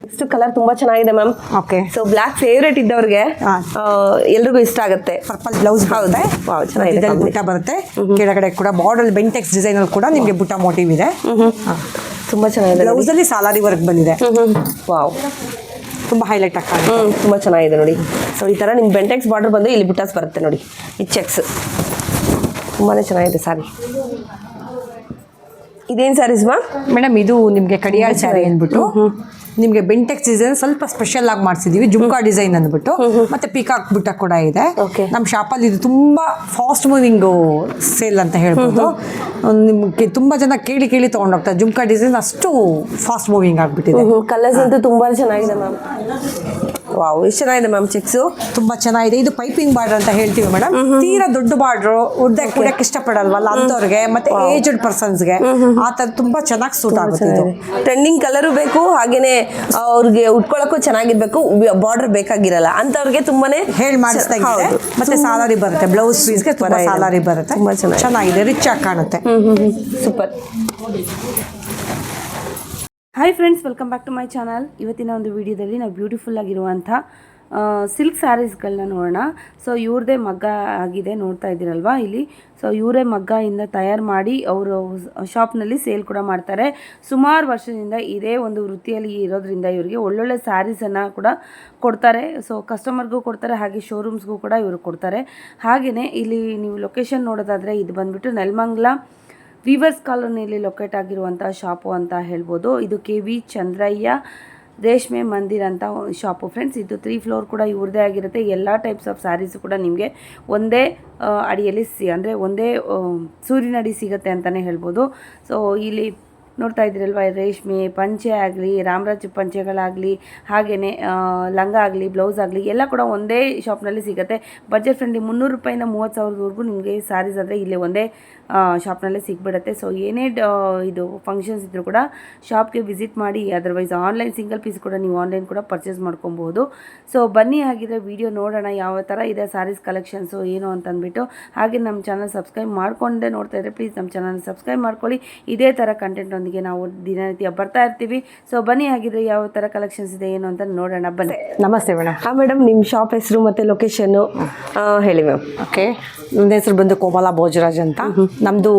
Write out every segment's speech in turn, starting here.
Next colour ತುಂಬಾ ಚೆನ್ನಾಗಿದೆ ma'am. Okay. So black favourite ಇದ್ದವ್ರಿಗೆ ಎಲ್ರಿಗೂ ಇಷ್ಟ ಆಗುತ್ತೆ. ಪರ್ಪಲ್ ಬ್ಲೌಸ್ ಹೌದಾ? ವಾವ್, ಚೆನ್ನಾಗಿದೆ. ಬುಟ್ಟ ಬರುತ್ತೆ, ಕೆಳಗಡೆ ಕೂಡ ಬಾರ್ಡರ್ ಬೆಂಟೆಕ್ಸ್ ಡಿಸೈನ್ ಅಲ್ಲಿ ಕೂಡ ನಿಮಗೆ ಬುಟ್ಟ ಮೋಟಿವ್ ಇದೆ. ತುಂಬಾ ಚೆನ್ನಾಗಿದೆ. ಬ್ಲೌಸ್ ಅಲ್ಲಿ ಸಾಲಾರಿ ವರ್ಕ್ ಬಂದಿದೆ. ವಾವ್, ತುಂಬಾ ಹೈಲೈಟ್ ಆಗ್ತದೆ. ತುಂಬಾ ಚೆನ್ನಾಗಿದೆ ನೋಡಿ. ಸೊ ಈ ತರ ನಿಮ್ಗೆ ಬೆಂಟೆಕ್ಸ್ ಬಾರ್ಡರ್ ಬಂದು ಇಲ್ಲಿ ಬುಟ್ಟಾಸ್ ಬರುತ್ತೆ ನೋಡಿ. ಈ ಚೆಕ್ಸ್ ತುಂಬಾನೇ ಚೆನ್ನಾಗಿದೆ ಸಾರಿ. ಇದೇನು ಸ್ಯಾರೀಸ್ ಮ್ಯಾಮ್? ಮೇಡಮ್ ಇದು ನಿಮಗೆ ಕಡಿಯಾಳ್ ಸ್ಯಾರಿ ಅಂದ್ಬಿಟ್ಟು ನಿಮಗೆ ಬೆಂಟೆಕ್ಸ್ ಡಿಸೈನ್ ಸ್ವಲ್ಪ ಸ್ಪೆಷಲ್ ಆಗಿ ಮಾಡಿಸಿದೀವಿ. ಜುಮ್ಕಾ ಡಿಸೈನ್ ಅಂದ್ಬಿಟ್ಟು ಮತ್ತೆ ಪಿಕಾಕ್ ಬುಟ್ಟ ಕೂಡ ಇದೆ. ನಮ್ಮ ಶಾಪಲ್ಲಿ ಇದು ತುಂಬಾ ಫಾಸ್ಟ್ ಮೂವಿಂಗ್ ಸೇಲ್ ಅಂತ ಹೇಳ್ಬೋದು. ನಿಮಗೆ ತುಂಬಾ ಜನ ಕೇಳಿ ಕೇಳಿ ತಗೊಂಡೋಗ್ತಾರೆ. ಜುಮ್ಕಾ ಡಿಸೈನ್ ಅಷ್ಟು ಫಾಸ್ಟ್ ಮೂವಿಂಗ್ ಆಗ್ಬಿಟ್ಟಿದೆ. ಕಲರ್ಸ್ ಅಂತೂ ತುಂಬಾ ಚೆನ್ನಾಗಿದೆ ಮ್ಯಾಮ್. ವಾವ್, ಎಷ್ಟು ಚೆನ್ನಾಗಿದೆ ಮ್ಯಾಮ್. ಚೆಕ್ಸು ತುಂಬಾ ಚೆನ್ನಾಗಿದೆ. ಇದು ಪೈಪಿಂಗ್ ಬಾರ್ಡರ್ ಅಂತ ಹೇಳ್ತೀವಿ ಮೇಡಮ್. ತೀರಾ ದೊಡ್ಡ ಬಾರ್ಡ್ರು ಉದ್ದಕ್ಕೆ ಇಷ್ಟಪಡಲ್ವಲ್ಲ ಅಂತವ್ರಿಗೆ ಮತ್ತೆ ಏಜ್ಡ್ ಪರ್ಸನ್ಸ್ಗೆ ಆ ಥರ ತುಂಬಾ ಚೆನ್ನಾಗಿ ಸೂಟ್ ಆಗುತ್ತೆ. ಇದು ಟ್ರೆಂಡಿಂಗ್ ಕಲರು ಬೇಕು, ಹಾಗೇನೆ ಅವ್ರಿಗೆ ಉಟ್ಕೊಳ್ಳೋಕ್ಕೂ ಚೆನ್ನಾಗಿರ್ಬೇಕು, ಬಾರ್ಡರ್ ಬೇಕಾಗಿರಲ್ಲ ಅಂತವ್ರಿಗೆ ತುಂಬಾನೇ ಹೇಳಿ ಮಾಡಿಸ್ತಾ ಇದೆ. ಮತ್ತೆ ಸಾಲಾರಿ ಬರುತ್ತೆ, ಬ್ಲೌಸ್ ಪೀಸ್ಗೆ ತುಂಬಾ ಸಾಲಾರಿ ಬರುತ್ತೆ. ತುಂಬಾ ಚೆನ್ನಾಗಿದೆ, ರಿಚ್ ಆಗಿ ಕಾಣುತ್ತೆ. Super. Hi friends, welcome back to my channel. ಇವತ್ತಿನ ಒಂದು ವಿಡಿಯೋದಲ್ಲಿ ನಾವು ಬ್ಯೂಟಿಫುಲ್ ಆಗಿರುವಂಥ ಸಿಲ್ಕ್ ಸ್ಯಾರೀಸ್ಗಳನ್ನ ನೋಡೋಣ. ಸೊ ಇವ್ರದ್ದೇ ಮಗ್ಗ ಆಗಿದೆ, ನೋಡ್ತಾ ಇದ್ದೀರಲ್ವಾ ಇಲ್ಲಿ. ಸೊ ಇವರೇ ಮಗ್ಗದಿಂದ ತಯಾರು ಮಾಡಿ ಅವರು ಶಾಪ್ನಲ್ಲಿ ಸೇಲ್ ಕೂಡ ಮಾಡ್ತಾರೆ. ಸುಮಾರು ವರ್ಷದಿಂದ ಇದೇ ಒಂದು ವೃತ್ತಿಯಲ್ಲಿ ಇರೋದ್ರಿಂದ ಇವರಿಗೆ ಒಳ್ಳೊಳ್ಳೆ ಸ್ಯಾರೀಸನ್ನು ಕೂಡ ಕೊಡ್ತಾರೆ. ಸೊ ಕಸ್ಟಮರ್ಗೂ ಕೊಡ್ತಾರೆ, ಹಾಗೆ ಶೋರೂಮ್ಸ್ಗೂ ಕೂಡ ಇವರು ಕೊಡ್ತಾರೆ. ಹಾಗೆಯೇ ಇಲ್ಲಿ ನೀವು ಲೊಕೇಶನ್ ನೋಡೋದಾದರೆ ಇದು ಬಂದುಬಿಟ್ಟು ನೆಲಮಂಗಲ ವೀವರ್ಸ್ ಕಾಲೋನಿಯಲ್ಲಿ ಲೊಕೇಟ್ ಆಗಿರುವಂಥ ಶಾಪು ಅಂತ ಹೇಳ್ಬೋದು. ಇದು KV ಚಂದ್ರಯ್ಯ ರೇಷ್ಮೆ ಮಂದಿರ್ ಅಂತ ಶಾಪು ಫ್ರೆಂಡ್ಸ್. ಇದು 3 ಫ್ಲೋರ್ ಕೂಡ ಇವ್ರದ್ದೇ ಆಗಿರುತ್ತೆ. ಎಲ್ಲ ಟೈಪ್ಸ್ ಆಫ್ ಸ್ಯಾರೀಸು ಕೂಡ ನಿಮಗೆ ಒಂದೇ ಅಡಿಯಲ್ಲಿ ಅಂದರೆ ಒಂದೇ ಸೂರಿನಡಿ ಸಿಗುತ್ತೆ ಅಂತಲೇ ಹೇಳ್ಬೋದು. ಸೊ ಇಲ್ಲಿ ನೋಡ್ತಾ ಇದ್ದೀರಲ್ವ, ರೇಷ್ಮೆ ಪಂಚೆ ಆಗಲಿ, ರಾಮರಾಜ್ ಪಂಚೆಗಳಾಗಲಿ, ಹಾಗೆಯೇ ಲಂಗ ಆಗಲಿ, ಬ್ಲೌಸ್ ಆಗಲಿ ಎಲ್ಲ ಕೂಡ ಒಂದೇ ಶಾಪ್ನಲ್ಲಿ ಸಿಗುತ್ತೆ. ಬಜೆಟ್ ಫ್ರೆಂಡ್ಲಿ 300 ರೂಪಾಯಿಂದ 30,000ವರೆಗೂ ನಿಮಗೆ ಸ್ಯಾರೀಸ್ ಆದರೆ ಇಲ್ಲೇ ಒಂದೇ ಶಾಪ್ನಲ್ಲೇ ಸಿಗ್ಬಿಡುತ್ತೆ. ಸೊ ಏನೇ ಇದು ಫಂಕ್ಷನ್ಸ್ ಇದ್ದರೂ ಕೂಡ ಶಾಪ್ಗೆ ವಿಸಿಟ್ ಮಾಡಿ. ಅದರ್ವೈಸ್ ಆನ್ಲೈನ್ ಸಿಂಗಲ್ ಪೀಸ್ ಕೂಡ ನೀವು ಆನ್ಲೈನ್ ಕೂಡ ಪರ್ಚೇಸ್ ಮಾಡ್ಕೊಬೋದು. ಸೊ ಬನ್ನಿ, ಹಾಗಿದ್ರೆ ವಿಡಿಯೋ ನೋಡೋಣ ಯಾವ ಥರ ಇದೆ ಸ್ಯಾರೀಸ್ ಕಲೆಕ್ಷನ್ಸು ಏನು ಅಂತಂದ್ಬಿಟ್ಟು. ಹಾಗೆ ನಮ್ಮ ಚಾನಲ್ ಸಬ್ಸ್ಕ್ರೈಬ್ ಮಾಡಿಕೊಂಡೇ ನೋಡ್ತಾ ಇದ್ದರೆ ಪ್ಲೀಸ್ ನಮ್ಮ ಚಾನಲ್ ಸಬ್ಸ್ಕ್ರೈಬ್ ಮಾಡ್ಕೊಳ್ಳಿ. ಇದೇ ಥರ ಕಂಟೆಂಟ್ ನಾವು ದಿನನಿತ್ಯ ಬರ್ತಾ ಇರ್ತೀವಿ. ಸೊ ಬನ್ನಿ, ಹಾಗಿದ್ರೆ ಯಾವ ಥರ ಕಲೆಕ್ಷನ್ಸ್ ಇದೆ ಏನು ಅಂತ ನೋಡೋಣ ಬನ್ನಿ. ನಮಸ್ತೆ ಮೇಡಮ್. ಹಾಂ ಮೇಡಮ್, ನಿಮ್ಮ ಶಾಪ್ ಹೆಸರು ಮತ್ತು ಲೊಕೇಶನ್ನು ಹೇಳಿ ಮ್ಯಾಮ್. ಓಕೆ, ನನ್ನ ಹೆಸರು ಬಂದು ಕೋಮಲಾ ಭೋಜರಾಜ್ ಅಂತ. ನಮ್ಮದು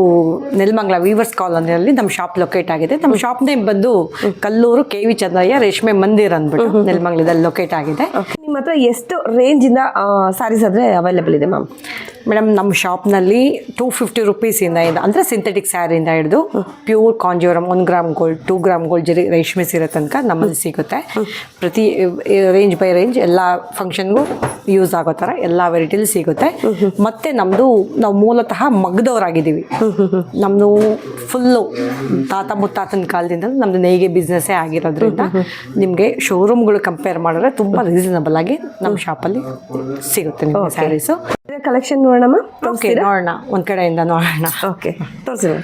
ನೆಲಮಂಗಲ ವೀವರ್ಸ್ ಕಾಲೋನಿಯಲ್ಲಿ ನಮ್ಮ ಶಾಪ್ ಲೊಕೇಟ್ ಆಗಿದೆ. ನಮ್ಮ ಶಾಪ್ ನೇಮ್ ಬಂದು ಕಲ್ಲೂರು KV ಚಂದ್ರಯ್ಯ ರೇಷ್ಮೆ ಮಂದಿರ್ ಅಂದ್ಬಿಟ್ಟು ನೆಲಮಂಗಲದಲ್ಲಿ ಲೊಕೇಟ್ ಆಗಿದೆ. ನಿಮ್ಮ ಹತ್ರ ಎಷ್ಟು ರೇಂಜಿಂದ ಸ್ಯಾರೀಸ್ ಆದರೆ ಅವೈಲೇಬಲ್ ಇದೆ ಮ್ಯಾಮ್? ಮೇಡಮ್, ನಮ್ಮ ಶಾಪ್ನಲ್ಲಿ 250 ರುಪೀಸಿಂದ ಅಂದರೆ ಸಿಂಥೆಟಿಕ್ ಸ್ಯಾರಿಯಿಂದ ಹಿಡಿದು pure Kanjeevaram 1 gram gold, 2 gram gold zari ರೇಷ್ಮೆ ಸೀರೆ ತನಕ ನಮ್ಮಲ್ಲಿ ಸಿಗುತ್ತೆ. ಪ್ರತಿ ರೇಂಜ್ ಬೈ ರೇಂಜ್ ಎಲ್ಲ ಫಂಕ್ಷನ್ಗೂ ಯೂಸ್ ಆಗೋ ಥರ ಎಲ್ಲ ವೆರೈಟಿಲಿ ಸಿಗುತ್ತೆ. ಮತ್ತು ನಾವು ಮೂಲತಃ ಮಗ್ದವರಾಗಿದ್ದೀವಿ. ನಮ್ಮದು ಫುಲ್ಲು ತಾತ ಮುತ್ತಾತನ ಕಾಲದಿಂದ ನಮ್ಮದು ನೇಯ್ಗೆ ಬಿಸ್ನೆಸ್ಸೇ ಆಗಿರೋದ್ರಿಂದ ನಿಮಗೆ ಶೋರೂಮ್ಗಳು ಕಂಪೇರ್ ಮಾಡಿದ್ರೆ ತುಂಬ ರೀಸನಬಲ್ ಆಗಿ ನಮ್ಮ ಶಾಪಲ್ಲಿ ಸಿಗುತ್ತೆ ನಿಮಗೆ ಸ್ಯಾರೀಸು. ಕಲೆಕ್ಷನ್ ನೋಡೋಣ. ಓಕೆ, ನೋಡೋಣ, ಒಂದು ಕಡೆಯಿಂದ ನೋಡೋಣ. ಓಕೆ, ತೋರಿಸಿ.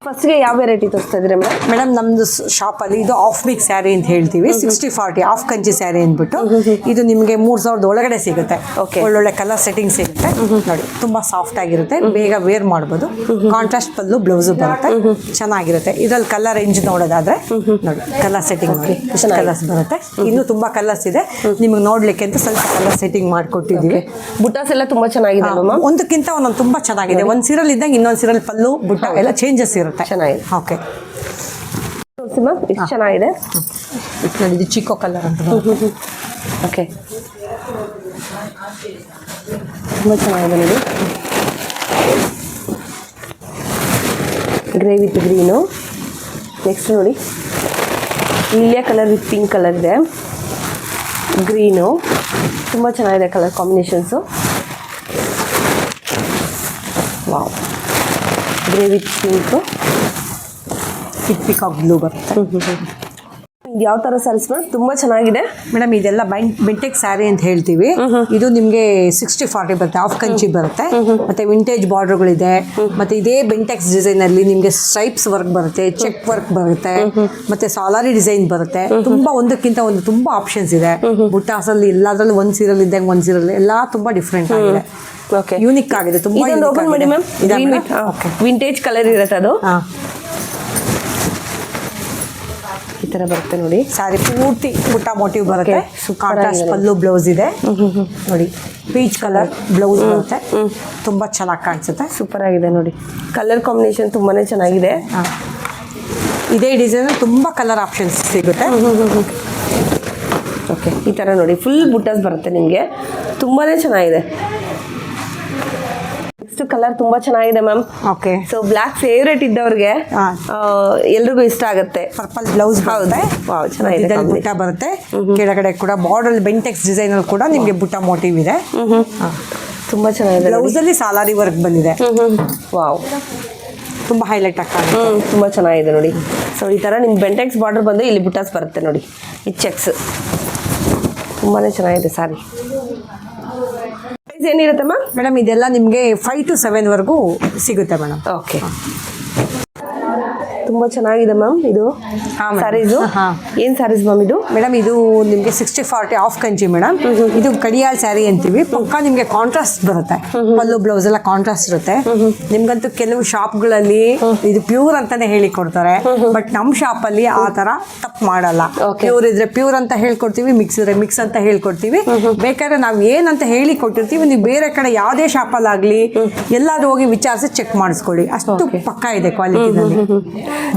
ಫಸ್ಟ್ಗೆ ಯಾವ ವೆರೈಟಿ ತೋರಿಸ್ತಾ ಇದ್ದೀರಾ ಮೇಡಮ್? ನಮ್ಮದು ಶಾಪಲ್ಲಿ ಇದು ಆಫ್ ಮಿಕ್ಸ್ ಸ್ಯಾರಿ ಅಂತ ಹೇಳ್ತೀವಿ. 60-40 ಆಫ್ ಕಂಚಿ ಸ್ಯಾರಿ ಅಂದ್ಬಿಟ್ಟು ಇದು ನಿಮಗೆ 3,000 ಒಳಗಡೆ ಸಿಗುತ್ತೆ. ಒಳ್ಳೊಳ್ಳೆ ಕಲರ್ ಸೆಟ್ಟಿಂಗ್ ಸಿಗುತ್ತೆ ನೋಡಿ. ತುಂಬ ಸಾಫ್ಟ್ ಆಗಿರುತ್ತೆ, ಬೇಗ ವೇರ್ ಮಾಡ್ಬೋದು. ಕಾಂಟ್ರಾಸ್ಟ್ ಪಲ್ಲು ಬ್ಲೌಸು ಬರುತ್ತೆ, ಚೆನ್ನಾಗಿರುತ್ತೆ. ಇದರಲ್ಲಿ ಕಲರ್ ರೇಂಜ್ ನೋಡೋದಾದ್ರೆ ನೋಡಿ, ಕಲರ್ ಸೆಟ್ಟಿಂಗ್ ನೋಡಿ ಎಷ್ಟು ಕಲರ್ಸ್ ಬರುತ್ತೆ. ಇನ್ನೂ ತುಂಬ ಕಲರ್ಸ್ ಇದೆ, ನಿಮಗೆ ನೋಡ್ಲಿಕ್ಕೆ ಅಂತ ಸ್ವಲ್ಪ ಕಲರ್ ಸೆಟ್ಟಿಂಗ್ ಮಾಡಿಕೊಟ್ಟಿದ್ದೀವಿ. ಬುಟ್ಟಾಸ್ ಎಲ್ಲ ತುಂಬ ಚೆನ್ನಾಗಿದೆ, ಒಂದಕ್ಕಿಂತ ಒಂದೊಂದು ತುಂಬ ಚೆನ್ನಾಗಿದೆ. ಒಂದು ಸೀರಲ್ಲಿ ಇದ್ದಂಗೆ ಇನ್ನೊಂದು ಸೀರಲ್ಲಿ ಪಲ್ಲು ಬುಟ್ಟ ಎಲ್ಲ ಚೇಂಜಸ್ ಇರುತ್ತೆ. ಚೆನ್ನಾಗಿದೆ. ಓಕೆ, ಮ್ಯಾಮ್ ಎಷ್ಟು ಚೆನ್ನಾಗಿದೆ ನೋಡಿ. ಇದು ಚಿಕೋ ಕಲರ್ ಅಂತ. ಓಕೆ, ತುಂಬ ಚೆನ್ನಾಗಿದೆ ನೋಡಿ. Grey with green. ನೆಕ್ಸ್ಟ್ ನೋಡಿ, ನೀಲಿಯ ಕಲರ್ ವಿತ್ ಪಿಂಕ್ ಕಲರ್ ಇದೆ, ಗ್ರೀನು. ತುಂಬ ಚೆನ್ನಾಗಿದೆ colour combinations. Wow, grey with pink, peacock blue ಬರುತ್ತೆ. ಇದು ಯಾವ ಥರ ಸ್ಯಾರೀಸ್ ಮ್ಯಾಮ್? ತುಂಬ ಚೆನ್ನಾಗಿದೆ ಮೇಡಮ್. ಇದೆಲ್ಲ ಬೆಂಟೆಕ್ ಸ್ಯಾರಿ ಅಂತ ಹೇಳ್ತೀವಿ. ಇದು ನಿಮಗೆ 60-40 ಬರುತ್ತೆ, ಆಫ್ ಕಂಚಿ ಬರುತ್ತೆ, ಮತ್ತೆ ವಿಂಟೇಜ್ ಬಾರ್ಡರ್ಗಳಿದೆ. ಮತ್ತೆ ಇದೇ ಬೆಂಟೆಕ್ಸ್ ಡಿಸೈನಲ್ಲಿ ನಿಮಗೆ ಸ್ಟ್ರೈಪ್ಸ್ ವರ್ಕ್ ಬರುತ್ತೆ, ಚೆಕ್ ವರ್ಕ್ ಬರುತ್ತೆ, ಮತ್ತೆ ಸಾಲಾರಿ ಡಿಸೈನ್ ಬರುತ್ತೆ. ತುಂಬಾ ಒಂದಕ್ಕಿಂತ ಒಂದು ತುಂಬಾ ಆಪ್ಷನ್ಸ್ ಇದೆ. ಬುಟ್ಟಾಸಲ್ಲಿ ಎಲ್ಲದರಲ್ಲೂ ಒಂದು ಸೀರಲ್ಲಿ ಇದ್ದಂಗೆ ಒಂದು ಸೀರಲ್ಲಿ ಎಲ್ಲ ತುಂಬಾ ಡಿಫ್ರೆಂಟ್ ಆಗಿದೆ. ಯೂನಿಕ್ ಆಗಿದೆ, ತುಂಬಾ ಓಪನ್ ಮಾಡಿ ಮ್ಯಾಮ್. ವಿಂಟೇಜ್ ಕಲರ್ ಇರುತ್ತೆ ಅದು. ಈ ಥರ ಬರುತ್ತೆ ನೋಡಿ. ಸ್ಯಾರಿ ಪೂರ್ತಿ ಬುಟ್ಟ ಮೋಟಿವ್ ಬರುತ್ತೆ. super ಕಾಂಟ್ರಾಸ್ಟ್ ಆಗಿದೆ. ಪಲ್ಲು ಬ್ಲೌಸ್ ಇದೆ ನೋಡಿ. ಪೀಚ್ ಕಲರ್ ಬ್ಲೌಸ್ ಬರುತ್ತೆ. ತುಂಬ ಚೆನ್ನಾಗಿ ಕಾಣಿಸುತ್ತೆ. ಸೂಪರ್ ಆಗಿದೆ ನೋಡಿ. ಕಲರ್ ಕಾಂಬಿನೇಷನ್ ತುಂಬಾ ಚೆನ್ನಾಗಿದೆ. ಇದೇ ಡಿಸೈನ್ ತುಂಬ ಕಲರ್ ಆಪ್ಷನ್ಸ್ ಸಿಗುತ್ತೆ. ಓಕೆ, ಈ ಥರ ನೋಡಿ ಫುಲ್ ಬುಟ್ಟಾಸ್ ಬರುತ್ತೆ ನಿಮಗೆ. ತುಂಬಾ ಚೆನ್ನಾಗಿದೆ. ನೆಕ್ಸ್ಟ್ ಕಲರ್ ತುಂಬ ಚೆನ್ನಾಗಿದೆ ma'am. Okay, so black favourite ಇದ್ದವ್ರಿಗೆ ಎಲ್ರಿಗೂ ಇಷ್ಟ ಆಗುತ್ತೆ. ಪರ್ಪಲ್ ಬ್ಲೌಸ್ ಹೌದು, ವಾವ್ ಚೆನ್ನಾಗಿದೆ. ಬುಟ್ಟ ಬರುತ್ತೆ. ಕೆಳಗಡೆ ಕೂಡ ಬಾರ್ಡರ್ ಬೆಂಟೆಕ್ಸ್ ಡಿಸೈನ್ ಅಲ್ಲಿ ಕೂಡ ನಿಮಗೆ ಬುಟ್ಟ ಮೋಟಿವ್ ಇದೆ. ತುಂಬ ಚೆನ್ನಾಗಿದೆ. ಬ್ಲೌಸ್ ಅಲ್ಲಿ ಸಾಲಾರಿ ವರ್ಕ್ ಬಂದಿದೆ. ವಾವ್, ತುಂಬ ಹೈಲೈಟ್ ಆಗ್ತದೆ. ತುಂಬ ಚೆನ್ನಾಗಿದೆ ನೋಡಿ. ಸೊ ಈ ಥರ ನಿಮ್ಗೆ ಬೆಂಟೆಕ್ಸ್ ಬಾರ್ಡರ್ ಬಂದು ಇಲ್ಲಿ ಬುಟ್ಟಾಸ್ ಬರುತ್ತೆ ನೋಡಿ. ಈ ಚೆಕ್ಸ್ ತುಂಬಾ ಚೆನ್ನಾಗಿದೆ ಸಾರಿ. Price ಏನಿರುತ್ತಮ್ಮ madam? ಇದೆಲ್ಲ ನಿಮಗೆ 5 to 7 ವರೆಗೂ ಸಿಗುತ್ತೆ ಮೇಡಮ್. ಓಕೆ, ತುಂಬ ಚೆನ್ನಾಗಿದೆ ಮ್ಯಾಮ್. ಇದು ಸ್ಯಾರೀಸು ಏನು ಸ್ಯಾರೀಸ್ ಮ್ಯಾಮ್ ಇದು? ಮೇಡಮ್ ಇದು ನಿಮಗೆ 60-40 ಆಫ್ ಕಂಚಿ ಮೇಡಮ್. ಇದು ಕಡಿಯಾಳ್ ಸ್ಯಾರಿ ಅಂತೀವಿ. ಪಕ್ಕ ನಿಮಗೆ ಕಾಂಟ್ರಾಸ್ಟ್ ಬರುತ್ತೆ. ಪಲ್ಲು ಬ್ಲೌಸ್ ಎಲ್ಲ ಕಾಂಟ್ರಾಸ್ಟ್ ಇರುತ್ತೆ. ನಿಮ್ಗಂತೂ ಕೆಲವು ಶಾಪ್ಗಳಲ್ಲಿ ಇದು ಪ್ಯೂರ್ ಅಂತಾನೆ ಹೇಳಿ ಕೊಡ್ತಾರೆ. ಬಟ್ ನಮ್ಮ ಶಾಪಲ್ಲಿ ಆ ಥರ ತಪ್ಪು ಮಾಡಲ್ಲ. ಪ್ಯೂರ್ ಇದ್ರೆ ಪ್ಯೂರ್ ಅಂತ ಹೇಳ್ಕೊಡ್ತೀವಿ, ಮಿಕ್ಸ್ ಇದ್ರೆ ಮಿಕ್ಸ್ ಅಂತ ಹೇಳ್ಕೊಡ್ತೀವಿ. ಬೇಕಾದ್ರೆ ನಾವು ಏನಂತ ಹೇಳಿ ಕೊಟ್ಟಿರ್ತೀವಿ, ನೀವು ಬೇರೆ ಕಡೆ ಯಾವುದೇ ಶಾಪಲ್ಲಾಗಲಿ ಎಲ್ಲಾದ್ರೂ ಹೋಗಿ ವಿಚಾರಿಸಿ ಚೆಕ್ ಮಾಡಿಸ್ಕೊಳ್ಳಿ. ಅಷ್ಟು ಪಕ್ಕ ಇದೆ ಕ್ವಾಲಿಟಿನಲ್ಲಿ.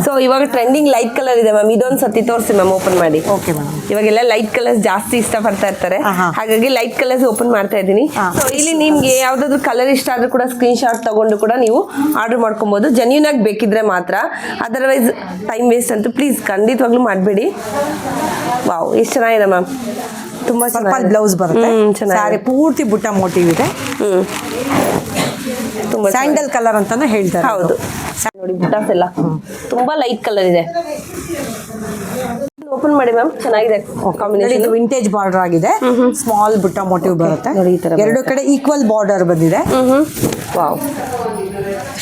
ಸೊ ಇವಾಗ ಟ್ರೆಂಡಿಂಗ್ ಲೈಟ್ ಕಲರ್ ಇದೆ ಮ್ಯಾಮ್. ಇದೊಂದು ಸತಿ ತೋರಿಸಿ ಮ್ಯಾಮ್, ಓಪನ್ ಮಾಡಿ. Okay madam. ಇವಾಗೆಲ್ಲ ಲೈಟ್ ಕಲರ್ಸ್ ಜಾಸ್ತಿ ಇಷ್ಟಪಡ್ತಾ ಇರ್ತಾರೆ, ಹಾಗಾಗಿ ಲೈಟ್ ಕಲರ್ಸ್ ಓಪನ್ ಮಾಡ್ತಾ ಇದ್ದೀನಿ. ಸೊ ಇಲ್ಲಿ ನಿಮ್ಗೆ ಯಾವ್ದಾದ್ರು ಕಲರ್ ಇಷ್ಟ ಆದ್ರೂ ಕೂಡ ಸ್ಕ್ರೀನ್ ಶಾಟ್ ತಗೊಂಡು ಕೂಡ ನೀವು ಆರ್ಡರ್ ಮಾಡ್ಕೊಬಹುದು. ಜೆನ್ಯೂನ್ ಆಗಿ ಬೇಕಿದ್ರೆ ಮಾತ್ರ, ಅದರ್ವೈಸ್ ಟೈಮ್ ವೇಸ್ಟ್ ಅಂತೂ ಪ್ಲೀಸ್ ಖಂಡಿತವಾಗ್ಲೂ ಮಾಡಬೇಡಿ. ವಾವ್, ಎಷ್ಟು ಚೆನ್ನಾಗಿದೆ ಮ್ಯಾಮ್. ತುಂಬಾ ಪರ್ಪಲ್ ಬ್ಲೌಸ್ ಬರುತ್ತೆ. ಸ್ಯಾರಿ ಪೂರ್ತಿ ಬುಟ್ಟ ಮೋಟಿವ್ ಇದೆ. ತುಂಬಾ ಸ್ಯಾಂಡಲ್ ಕಲರ್ ಅಂತಾನು ಹೇಳ್ತಾರೆ. ಹೌದು ನೋಡಿ, ಬುಟ್ಟಾಸ್ ಎಲ್ಲ ತುಂಬಾ ಲೈಟ್ ಕಲರ್ ಇದೆ. ಓಪನ್ ಮಾಡಿ ಮ್ಯಾಮ್, ಚೆನ್ನಾಗಿದೆ ಕಾಂಬಿನೇಷನ್. ವಿಂಟೇಜ್ ಬಾರ್ಡರ್ ಆಗಿದೆ. ಸ್ಮಾಲ್ ಬುಟ್ಟ ಮೋಟಿವ್ ಬರುತ್ತೆ. ನೋಡಿ, ಈ ತರ ಎರಡು ಕಡೆ ಈಕ್ವಲ್ ಬಾರ್ಡರ್ ಬಂದಿದೆ. ವಾವ್,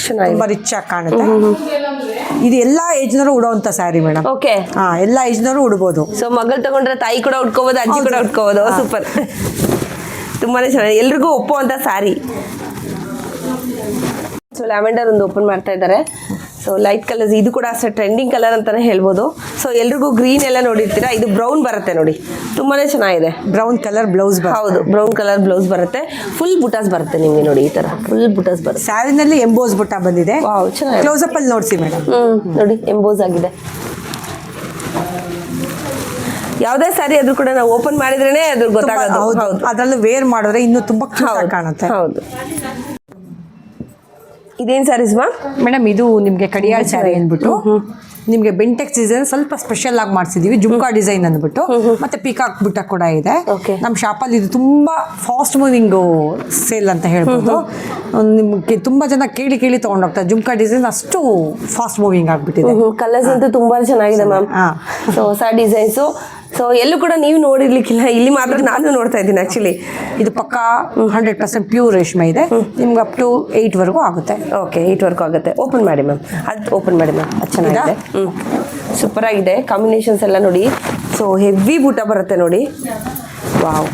ತುಂಬಾ ರಿಚ್ ಆಗಿ ಕಾಣುತ್ತೆ. ಇದು ಎಲ್ಲಾ ಏಜ್ನವರು ಉಡುವಂತ ಸ್ಯಾರಿ ಮೇಡಮ್. ಓಕೆ, ಎಲ್ಲಾ ಏಜ್ನವರು ಉಡ್ಬೋದು. ಸೊ ಮಗಳು ತಗೊಂಡ್ರೆ ತಾಯಿ ಕೂಡ ಉಟ್ಕೋಬಹುದು, ಅಜ್ಜಿ ಕೂಡ ಉಟ್ಕೋಬಹುದು. ಸೂಪರ್, ತುಂಬಾನೇ ಚೆನ್ನಾಗಿದೆ. ಎಲ್ರಿಗೂ ಒಪ್ಪುವಂತ ಸ್ಯಾರಿ. ಸೊ ಲ್ಯಾವೆಂಡರ್ ಒಂದು ಓಪನ್ ಮಾಡ್ತಾ ಇದ್ದಾರೆ. ಸೊ ಲೈಟ್ ಕಲರ್ಸ್, ಇದು ಕೂಡ ಅಷ್ಟೇ ಟ್ರೆಂಡಿಂಗ್ ಕಲರ್ ಅಂತಾನೆ ಹೇಳ್ಬೋದು. ಸೊ ಎಲ್ರಿಗೂ ಗ್ರೀನ್ ಎಲ್ಲ ನೋಡಿರ್ತೀರಾ, ಇದು ಬ್ರೌನ್ ಬರುತ್ತೆ ನೋಡಿ. ತುಂಬಾನೇ ಚೆನ್ನಾಗಿದೆ. ಬ್ರೌನ್ ಕಲರ್ ಬ್ಲೌಸ್ ಬರುತ್ತೆ. ಹೌದು, ಬ್ರೌನ್ ಕಲರ್ ಬ್ಲೌಸ್ ಬರುತ್ತೆ. ಫುಲ್ ಬುಟಾಸ್ ಬರುತ್ತೆ ನಿಮಗೆ ನೋಡಿ. ಈ ತರ ಫುಲ್ ಬುಟಾಸ್ ಬರುತ್ತೆ. ಸ್ಯಾರಿನಲ್ಲಿ ಎಂಬೋಸ್ ಬುಟ್ಟ ಬಂದಿದೆ. ವಾವ್, ಚೆನ್ನಾಗಿದೆ. ಕ್ಲೋಸ್ ಅಪ್ ಅಲ್ಲಿ ನೋಡ್ಸಿ ಮೇಡಮ್. ನೋಡಿ, ಎಂಬೋಸ್ ಆಗಿದೆ. ಯಾವುದೇ ಸ್ಯಾರಿ ಆದ್ರೂ ಕೂಡ ನಾವು ಓಪನ್ ಮಾಡಿದ್ರೇನೆ ಅದ್ರ ಗೊತ್ತಾಗೋದು. ಹೌದು, ಅದರಲ್ಲೂ ವೇರ್ ಮಾಡಿದ್ರೆ ಇನ್ನೂ ತುಂಬಾ ಕ್ಯೂಟ್ ಕಾಣುತ್ತೆ. ಹೌದು. ಇದೇನು ಸ್ಯಾರೀಸ್ ಮಾ ಮೇಡಮ್? ಇದು ನಿಮಗೆ ಕಡಿಯಾಳ್ ಸ್ಯಾರಿ ಅಂದ್ಬಿಟ್ಟು ನಿಮಗೆ ಬೆಂಟೆಕ್ಸ್ ಡಿಸೈನ್ ಸ್ವಲ್ಪ ಸ್ಪೆಷಲ್ ಆಗಿ ಮಾಡಿಸಿದೀವಿ. ಜುಮ್ಕಾ ಡಿಸೈನ್ ಅಂದ್ಬಿಟ್ಟು ಮತ್ತೆ ಪಿಕಾಕ್ ಬುಟ್ಟ ಕೂಡ ಇದೆ. ನಮ್ಮ ಶಾಪಲ್ಲಿ ಇದು ತುಂಬಾ ಫಾಸ್ಟ್ ಮೂವಿಂಗ್ ಸೇಲ್ ಅಂತ ಹೇಳ್ಬೋದು. ನಿಮ್ಗೆ ತುಂಬಾ ಜನ ಕೇಳಿ ಕೇಳಿ ತಗೊಂಡೋಗ್ತಾರೆ. ಜುಮ್ಕಾ ಡಿಸೈನ್ ಅಷ್ಟು ಫಾಸ್ಟ್ ಮೂವಿಂಗ್ ಆಗ್ಬಿಟ್ಟಿದೆ. ಕಲರ್ಸ್ ಅಂತೂ ತುಂಬಾ ಚೆನ್ನಾಗಿದೆ ಮ್ಯಾಮ್. ಸೊ ಹೊಸ ಡಿಸೈನ್ಸು. ಸೊ ಎಲ್ಲೂ ಕೂಡ ನೀವು ನೋಡಿರ್ಲಿಕ್ಕಿಲ್ಲ, ಇಲ್ಲಿ ಮಾತ್ರ ನಾನು ನೋಡ್ತಾ ಇದ್ದೀನಿ ಆ್ಯಕ್ಚುಲಿ. ಇದು ಪಕ್ಕ 100% ಪ್ಯೂರ್ ರೇಷ್ಮೆ ಇದೆ. ನಿಮ್ಗೆ ಅಪ್ ಟು 8 ವರೆಗೂ ಆಗುತ್ತೆ. ಓಕೆ, 8 ವರೆಗೂ ಆಗುತ್ತೆ. ಓಪನ್ ಮಾಡಿ ಮ್ಯಾಮ್, ಅದು ಓಪನ್ ಮಾಡಿ ಮ್ಯಾಮ್. ಅದು ಚೆನ್ನಾಗಿದೆ. ಸೂಪರ್ ಆಗಿದೆ. ಕಾಂಬಿನೇಷನ್ಸ್ ಎಲ್ಲ ನೋಡಿ. ಸೊ ಹೆವಿ ಬೂಟ ಬರುತ್ತೆ ನೋಡಿ. ವಾವ್,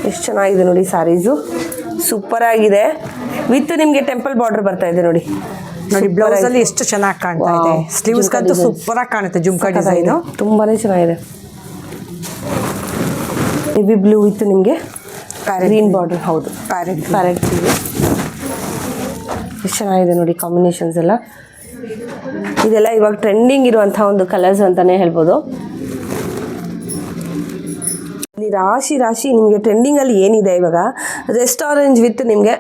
ಎಷ್ಟು ಚೆನ್ನಾಗಿದೆ ನೋಡಿ ಸ್ಯಾರೀಸು. ಸೂಪರ್ ಆಗಿದೆ. ವಿತ್ ನಿಮಗೆ ಟೆಂಪಲ್ ಬಾರ್ಡರ್ ಬರ್ತಾ ಇದೆ ನೋಡಿ. ನೋಡಿ ಬ್ಲೌಸ್ ಅಲ್ಲಿ ಎಷ್ಟು ಚೆನ್ನಾಗಿ ಕಾಣ್ತಾ ಇದೆ. ಸ್ಲೀವ್ಸ್ ಅಂತೂ ಸೂಪರ್ ಆಗಿ ಕಾಣುತ್ತೆ. ಜುಮ್ಕಾ ಡಿಸೈನ್ ತುಂಬಾನೇ ಚೆನ್ನಾಗಿದೆ. ಹೆವಿ ಬ್ಲೂ ಇತ್ತು ನಿಮಗೆ ಗ್ರೀನ್ ಬಾರ್ಡರ್. ಹೌದು, ಪ್ಯಾರೆಟ್ ಇದೆ. ಎಷ್ಟು ಚೆನ್ನಾಗಿದೆ ನೋಡಿ ಕಾಂಬಿನೇಷನ್ಸ್ ಎಲ್ಲ. ಇದೆಲ್ಲ ಇವಾಗ ಟ್ರೆಂಡಿಂಗ್ ಇರುವಂತಹ ಒಂದು ಕಲರ್ಸ್ ಅಂತಾನೆ ಹೇಳ್ಬೋದು. ಇಲ್ಲಿ ರಾಶಿ ರಾಶಿ ನಿಮಗೆ ಟ್ರೆಂಡಿಂಗಲ್ಲಿ ಏನಿದೆ ಇವಾಗ, ರೆಸ್ಟ್ ಆರೆಂಜ್ ವಿತ್ ನಿಮಗೆ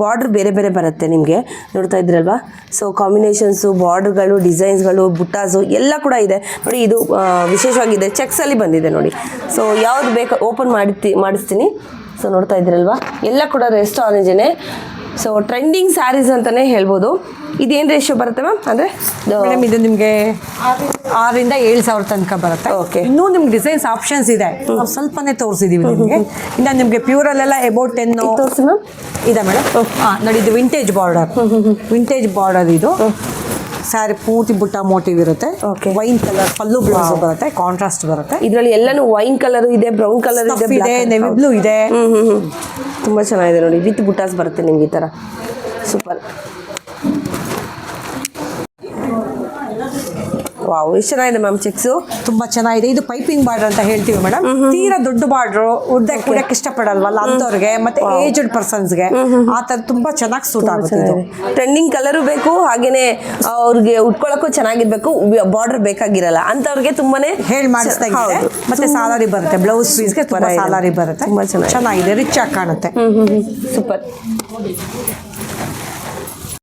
ಬಾರ್ಡ್ರ್ ಬೇರೆ ಬೇರೆ ಬರುತ್ತೆ ನಿಮಗೆ, ನೋಡ್ತಾ ಇದ್ರಲ್ವಾ. ಸೊ ಕಾಂಬಿನೇಷನ್ಸು, ಬಾರ್ಡ್ರ್ಗಳು, ಡಿಸೈನ್ಸ್ಗಳು, ಬುಟ್ಟಾಸು ಎಲ್ಲ ಕೂಡ ಇದೆ ನೋಡಿ. ಇದು ವಿಶೇಷವಾಗಿದೆ, ಚೆಕ್ಸಲ್ಲಿ ಬಂದಿದೆ ನೋಡಿ. ಸೊ ಯಾವ್ದು ಬೇಕು ಓಪನ್ ಮಾಡಿಸ್ತೀನಿ. ಸೊ ನೋಡ್ತಾ ಇದ್ದೀರಲ್ವಾ, ಎಲ್ಲ ಕೂಡ ರೆಸ್ಟ್ ಆರೆಂಜೇ. ಸೊ ಟ್ರೆಂಡಿಂಗ್ ಸ್ಯಾರೀಸ್ ಅಂತಲೇ ಹೇಳ್ಬೋದು. ಇದೇನು ರೇಷಿಯೋ ಬರುತ್ತೆ ಮ್ಯಾಮ್? ಅಂದರೆ ಮೇಡಮ್ ಇದು ನಿಮಗೆ 6,000 ಇಂದ 7,000 ತನಕ ಬರುತ್ತೆ. ಓಕೆ, ಇನ್ನೂ ನಿಮ್ಗೆ ಡಿಸೈನ್ಸ್ ಆಪ್ಷನ್ಸ್ ಇದೆ. ನಾವು ಸ್ವಲ್ಪನೇ ತೋರಿಸಿದ್ದೀವಿ ನಿಮಗೆ. ಇನ್ನು ನಿಮಗೆ ಪ್ಯೂರಲ್ಲೆಲ್ಲ ಅಬೌಟ್ 10 ತೋರಿಸಿ ಮ್ಯಾಮ್. ಇದೆ ಮೇಡಮ್. ನೋಡಿ, ಇದು ವಿಂಟೇಜ್ ಬಾರ್ಡರ್ ಇದು. ಸ್ಯಾರಿ ಪೂರ್ತಿ ಬುಟ್ಟ ಮೋಟಿವ್ ಇರುತ್ತೆ. ವೈನ್ ಕಲರ್ ಪಲ್ಲು ಬ್ಲೌಸ್ ಬರುತ್ತೆ. ಕಾಂಟ್ರಾಸ್ಟ್ ಬರುತ್ತೆ. ಇದರಲ್ಲಿ ಎಲ್ಲಾನು ವೈನ್ ಕಲರ್ ಇದೆ, ಬ್ರೌನ್ ಕಲರ್ ಇದೆ, ನೆವಿ ಬ್ಲೂ ಇದೆ. ತುಂಬ ಚೆನ್ನಾಗಿದೆ ನೋಡಿ. ವಿತ್ ಬುಟ್ಟಾಸ್ ಬರುತ್ತೆ ನಿಮ್ಗೆ ಈ ಥರ. ಸೂಪರ್. ವಾವ್, ಎಷ್ಟು ಚೆನ್ನಾಗಿದೆ ಮ್ಯಾಮ್ ಚೆಕ್ಸು. ತುಂಬಾ ಚೆನ್ನಾಗಿದೆ. ಇದು ಪೈಪಿಂಗ್ ಬಾರ್ಡರ್ ಅಂತ ಹೇಳ್ತೀವಿ ಮೇಡಮ್. ತೀರಾ ದೊಡ್ಡ ಬಾರ್ಡ್ರು ಕುಡಕ್ಕೆ ಇಷ್ಟಪಡಲ್ವಲ್ಲ ಅಂಥವ್ರಿಗೆ, ಮತ್ತೆ ಏಜ್ಡ್ ಪರ್ಸನ್ಸ್ಗೆ ಆ ಥರ ತುಂಬಾ ಚೆನ್ನಾಗಿ ಸೂಟ್ ಆಗುತ್ತೆ. ಇದು ಟ್ರೆಂಡಿಂಗ್ ಕಲರು ಬೇಕು, ಹಾಗೇನೆ ಅವ್ರಿಗೆ ಉಟ್ಕೊಳ್ಳೋಕ್ಕೂ ಚೆನ್ನಾಗಿರ್ಬೇಕು, ಬಾರ್ಡರ್ ಬೇಕಾಗಿರಲ್ಲ ಅಂಥವ್ರಿಗೆ ತುಂಬಾನೇ ಹೇಳಿ ಮಾಡಿಸ್ತಾ ಇದೆ. ಮತ್ತೆ ಸಾಲಾರಿ ಬರುತ್ತೆ, ಬ್ಲೌಸ್ ಪೀಸ್ಗೆ ತುಂಬಾ ಸಾಲಾರಿ ಬರುತ್ತೆ. ತುಂಬಾ ಚೆನ್ನಾಗಿದೆ, ಚೆನ್ನಾಗಿದೆ, ರಿಚ್ ಆಗಿ ಕಾಣುತ್ತೆ. ಸೂಪರ್.